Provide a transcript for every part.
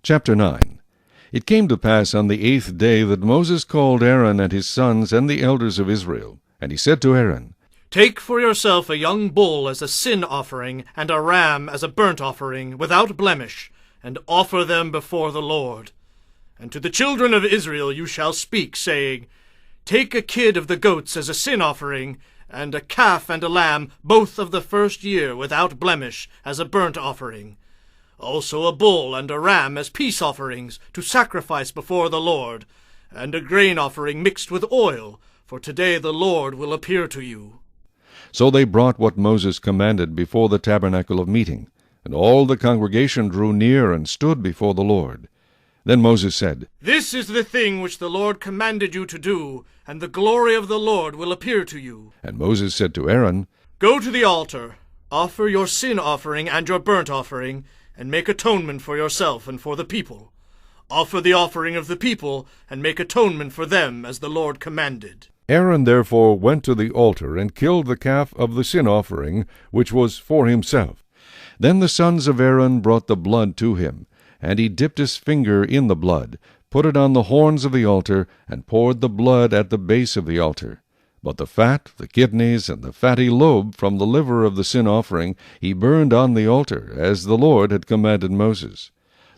Chapter 9. It came to pass on the 8th day that Moses called Aaron and his sons and the elders of Israel. And he said to Aaron, Take for yourself a young bull as a sin offering, and a ram as a burnt offering, without blemish, and offer them before the Lord. And to the children of Israel you shall speak, saying, Take a kid of the goats as a sin offering, and a calf and a lamb, both of the first year, without blemish, as a burnt offering. Also a bull and a ram as peace offerings, to sacrifice before the Lord, and a grain offering mixed with oil, for today the Lord will appear to you. So they brought what Moses commanded before the tabernacle of meeting, and all the congregation drew near and stood before the Lord. Then Moses said, This is the thing which the Lord commanded you to do, and the glory of the Lord will appear to you. And Moses said to Aaron, Go to the altar, offer your sin offering and your burnt offering, and make atonement for yourself and for the people. Offer the offering of the people, and make atonement for them, as the Lord commanded. Aaron therefore went to the altar, and killed the calf of the sin offering, which was for himself. Then the sons of Aaron brought the blood to him, and he dipped his finger in the blood, put it on the horns of the altar, and poured the blood at the base of the altar. But the fat, the kidneys, and the fatty lobe from the liver of the sin offering he burned on the altar, as the Lord had commanded Moses.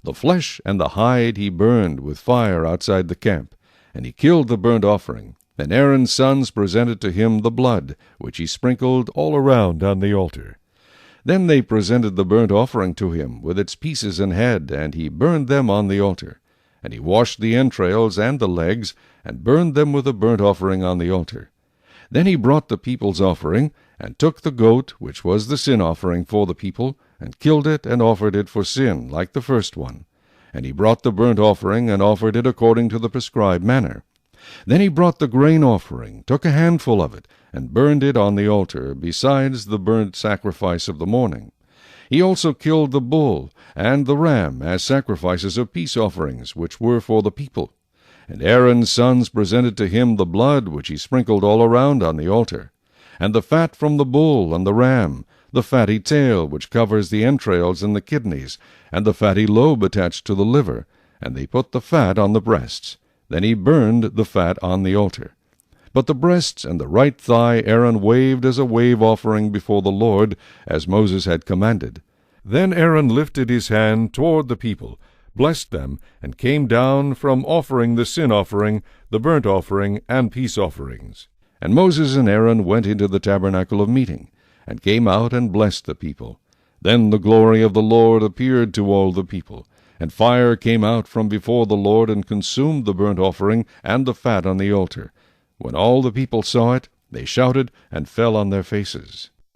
The flesh and the hide he burned with fire outside the camp, and he killed the burnt offering. And Aaron's sons presented to him the blood, which he sprinkled all around on the altar. Then they presented the burnt offering to him, with its pieces and head, and he burned them on the altar. And he washed the entrails and the legs, and burned them with a burnt offering on the altar. Then he brought the people's offering, and took the goat, which was the sin offering for the people, and killed it, and offered it for sin, like the first one. And he brought the burnt offering, and offered it according to the prescribed manner. Then he brought the grain offering, took a handful of it, and burned it on the altar, besides the burnt sacrifice of the morning. He also killed the bull and the ram as sacrifices of peace offerings, which were for the people. And Aaron's sons presented to him the blood which he sprinkled all around on the altar, and the fat from the bull and the ram, the fatty tail which covers the entrails and the kidneys, and the fatty lobe attached to the liver, and they put the fat on the breasts. Then he burned the fat on the altar. But the breasts and the right thigh Aaron waved as a wave offering before the Lord, as Moses had commanded. Then Aaron lifted his hand toward the people, blessed them, and came down from offering the sin offering, the burnt offering, and peace offerings. And Moses and Aaron went into the tabernacle of meeting, and came out and blessed the people. Then the glory of the Lord appeared to all the people, and fire came out from before the Lord, and consumed the burnt offering and the fat on the altar. When all the people saw it, they shouted, and fell on their faces.